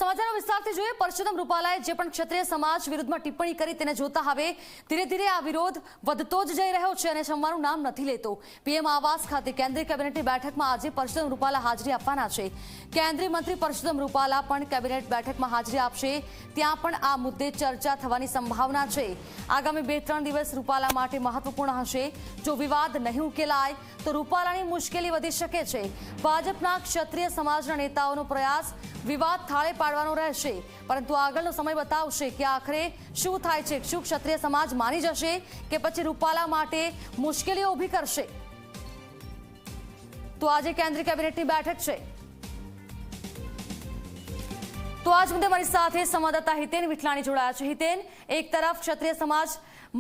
સમાચારો વિસ્તારથી જોઈએ। પરસોત્તમ રૂપાલાએ જે પણ ક્ષત્રિય સમાજ વિરુદ્ધમાં ટિપ્પણી કરી તેને જોતા હવે ધીરે ધીરે આ વિરોધ વધતો જ જઈ રહ્યો છે અને શમવાનું નામ નથી લેતો। પીએમ આવાસ ખાતે કેન્દ્રીય કેબિનેટની બેઠકમાં આજે પરસોત્તમ રૂપાલા હાજરી આપવાના છે। કેન્દ્રીય મંત્રી પરસોત્તમ રૂપાલા પણ કેબિનેટ બેઠકમાં હાજરી આપશે। ત્યાં પણ આ મુદ્દે ચર્ચા થવાની સંભાવના છે। આગામી 2-3 દિવસ રૂપાલા માટે મહત્વપૂર્ણ હશે। જો વિવાદ નહીં ઉકેલાય તો રૂપાલાની મુશ્કેલી વધી શકે છે। ભાજપના ક્ષત્રિય સમાજના નેતાઓનો પ્રયાસ વિવાદ થાળે પાડવાનો રહેશે, પરંતુ આગળનો સમય બતાવશે કે આખરે શું થાય છે। શું ક્ષત્રિય સમાજ માની જશે કે પછી રૂપાલા માટે મુશ્કેલીઓ ઊભી કરશે? તો આજે કેન્દ્રીય કેબિનેટની બેઠક છે। તો આજ મુદ્દે મારી સાથે સંવાદદાતા હિતેન વિઠલાણી જોડાયા છે। હિતેન, એક તરફ ક્ષત્રિય સમાજ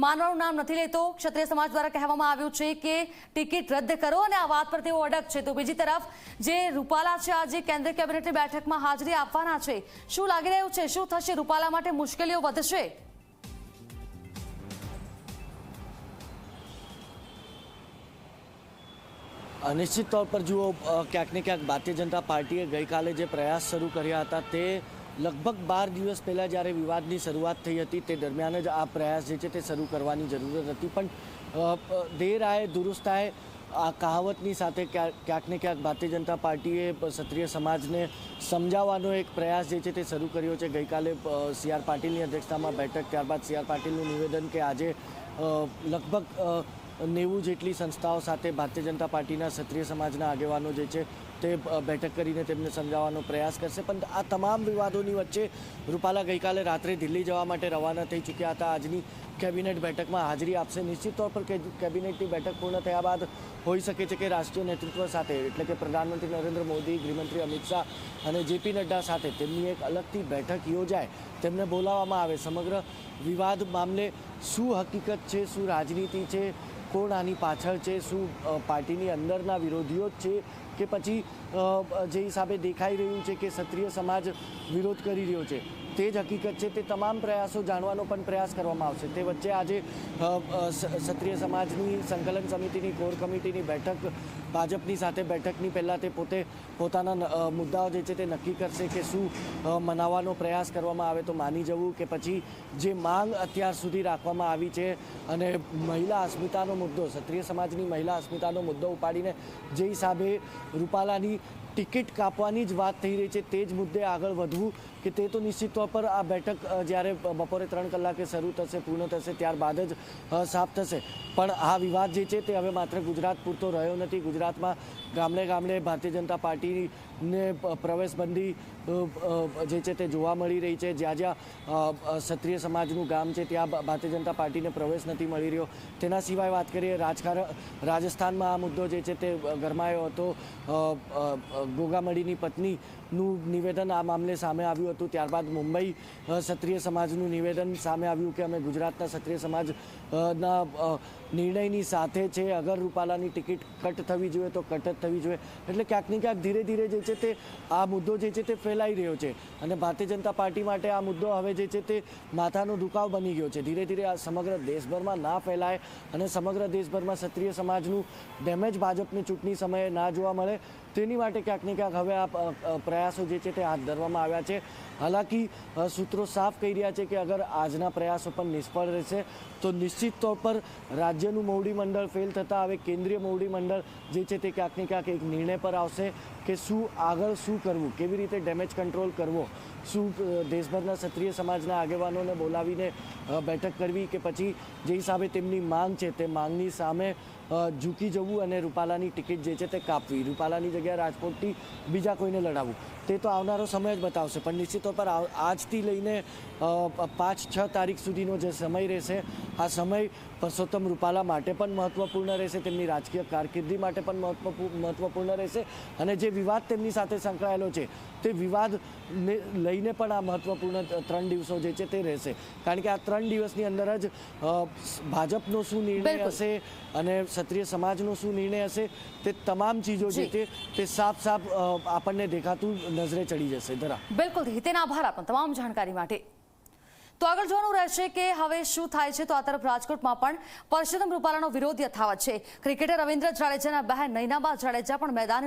માનવાનું નામ નથી લેતો, ક્ષત્રિય સમાજ દ્વારા કહેવામાં આવ્યું છે કે ટિકિટ રદ કરો અને આ વાત પર તેઓ અડગ છે, તો બીજી તરફ જે રૂપાલા છે આજે કેન્દ્રીય કેબિનેટની બેઠકમાં હાજરી આપવાના છે, શું લાગી રહ્યું છે? શું થશે? રૂપાલા માટે મુશ્કેલીઓ વધશે? નિશ્ચિત તौर पर જુઓ, ક્યાંક ને ક્યાંક ભારતીય જનતા પાર્ટીએ ગઈકાલે જે પ્રયાસ શરૂ કર્યા હતા તે લગભગ 12 દિવસ પહેલાં જ્યારે વિવાદની શરૂઆત થઈ હતી તે દરમિયાન જ આ પ્રયાસ જે છે તે શરૂ કરવાની જરૂરત હતી, પણ દેર આયે દુરુસ્ત આયે આ કહાવતની સાથે ક્યાંક ને ક્યાંક ભારતીય જનતા પાર્ટીએ ક્ષત્રિય સમાજને સમજાવવાનો એક પ્રયાસ જે છે તે શરૂ કર્યો છે। ગઈકાલે સી આર પાટીલની અધ્યક્ષતામાં બેઠક, ત્યારબાદ સી આર પાટીલનું નિવેદન કે આજે લગભગ 90 જેટલી સંસ્થાઓ સાથે ભારતીય જનતા પાર્ટીના ક્ષત્રિય સમાજના આગેવાનો જે છે તે બેઠક કરીને તેમને સમજાવવાનો પ્રયાસ કરશે। પણ આ તમામ વિવાદોની વચ્ચે રૂપાલા ગઈકાલે રાત્રે દિલ્હી જવા માટે રવાના થઈ ચૂક્યા હતા। આજની કેબિનેટ બેઠકમાં હાજરી આપશે। નિશ્ચિત તौर પર કેબિનેટની બેઠક પૂર્ણ થયા બાદ હોઈ શકે છે કે રાષ્ટ્રીય નેતૃત્વ સાથે, એટલે કે પ્રધાનમંત્રી નરેન્દ્ર મોદી, ગૃહમંત્રી અમિત શાહ અને જેપી નડ્ડા સાથે તેમની એક અલગથી બેઠક યોજાય, તેમને બોલાવવામાં આવે। સમગ્ર વિવાદ મામલે શું હકીકત છે, શું રાજનીતિ છે, કોણ આની પાછળ છે, શું પાર્ટીની અંદરના વિરોધીઓ જ છે કે પછી જે હિસાબે દેખાઈ રહ્યું છે કે ક્ષત્રિય સમાજ વિરોધ કરી રહ્યો છે તે જ હકીકત છે, તે તમામ પ્રયાસો જાણવાનો પણ પ્રયાસ કરવામાં આવશે। તે વચ્ચે આજે ક્ષત્રિય સમાજની સંકલન સમિતિની કોર કમિટીની બેઠક ભાજપની સાથે બેઠકની પહેલાં તે પોતે પોતાના મુદ્દાઓ જે છે તે નક્કી કરશે કે શું મનાવવાનો પ્રયાસ કરવામાં આવે તો માની જવું, કે પછી જે માંગ અત્યાર સુધી રાખવામાં આવી છે અને મહિલા અસ્મિતાનો મુદ્દો, ક્ષત્રિય સમાજની મહિલા અસ્મિતાનો મુદ્દો ઉપાડીને જે હિસાબે રૂપાલાની ટિકિટ કાપવાની જ વાત થઈ રહી છે તે જ મુદ્દે આગળ વધવું, કે તે તો નિશ્ચિત તौर પર આ બેઠક જ્યારે બપોરે 3 કલાકે શરૂ થશે, પૂર્ણ થશે ત્યારબાદ જ સાફ થશે। પણ આ વિવાદ જે છે તે હવે માત્ર ગુજરાત પૂરતો રહ્યો નથી। ગુજરાતમાં ગામડે ગામડે ભારતીય જનતા પાર્ટીને પ્રવેશબંધી જે છે તે જોવા મળી રહી છે। જ્યાં જ્યાં ક્ષત્રિય સમાજનું ગામ છે ત્યાં ભારતીય જનતા પાર્ટીને પ્રવેશ નથી મળી રહ્યો। તેના સિવાય વાત કરીએ રાજસ્થાનમાં આ મુદ્દો જે છે તે ગરમાયો હતો। ગોગામડીની પત્નીનું નિવેદન આ મામલે સામે આવ્યું હતું। ત્યારબાદ મુંબઈ ક્ષત્રિય સમાજનું નિવેદન સામે આવ્યું કે અમે ગુજરાતના ક્ષત્રિય સમાજના નિર્ણયની સાથે છે, અગર રૂપાલાની ટિકિટ કટ થવી જોઈએ તો કટ જ થવી જોઈએ। એટલે ક્યાંક ને ક્યાંક ધીરે ધીરે જે છે તે આ મુદ્દો જે છે તે ફેલાઈ રહ્યો છે અને ભારતીય જનતા પાર્ટી માટે આ મુદ્દો હવે જે છે તે માથાનો દુખાવ બની ગયો છે। ધીરે ધીરે આ સમગ્ર દેશભરમાં ના ફેલાય અને સમગ્ર દેશભરમાં ક્ષત્રિય સમાજનું ડેમેજ ભાજપની ચૂંટણી સમયે ના જોવા મળે, તેની માટે ક્યાંક ને ક્યાંક હવે આ પ્રયાસો જે છે તે હાથ ધરવામાં આવ્યા છે। હાલાકી સૂત્રો સાફ કહી રહ્યા છે કે અગર આજના પ્રયાસો પણ નિષ્ફળ રહેશે તો નિશ્ચિત તौर પર રાજ્યનું મોવડી મંડળ ફેલ થતાં હવે કેન્દ્રીય મોવડી મંડળ જે છે તે ક્યાંક ને ક્યાંક એક નિર્ણય પર આવશે કે શું આગળ શું કરવું, કેવી રીતે ડેમેજ કંટ્રોલ કરવો, શું દેશભરના ક્ષત્રિય સમાજના આગેવાનોને બોલાવીને બેઠક કરવી કે પછી જે હિસાબે તેમની માંગ છે તે માંગની સામે ઝૂકી જવું અને રૂપાલાની ટિકિટ જે છે તે કાપવી, રૂપાલાની જગ્યાએ રાજકોટથી બીજા કોઈને લડાવવું, તે તો આવનારો સમય જ બતાવશે। પણ નિશ્ચિત તौर પર આજથી લઈને 5-6 તારીખ સુધીનો જે સમય રહેશે, આ સમય પરસોત્તમ રૂપાલા માટે પણ મહત્વપૂર્ણ રહેશે, તેમની રાજકીય કારકિર્દી માટે પણ મહત્વપૂર્ણ રહેશે અને જે વિવાદ તેમની સાથે સંકળાયેલો છે તે વિવાદને લઈને પણ આ મહત્વપૂર્ણ 3 દિવસો જે છે તે રહેશે। કારણ કે આ 3 દિવસની અંદર જ ભાજપનો શું નિર્ણય હશે અને ક્ષત્રિય સમાજનો શું નિર્ણય હશે તે તમામ ચીજો જે છે તે સાફ સાફ આપણને દેખાતું નજરે ચડી જશે। ધરા બિલકુલ હિતેન, આભાર આપનો તમામ જાણકારી માટે। તો આગળ જોવાનું રહેશે કે હવે શું થાય છે। તો આ તરફ રાજકોટમાં પણ પરસોત્તમ રૂપાલાનો વિરોધ યથાવત છે। ક્રિકેટર રવિન્દ્ર જાડેજાના બહેન નયનાબા જાડેજા પણ મેદાને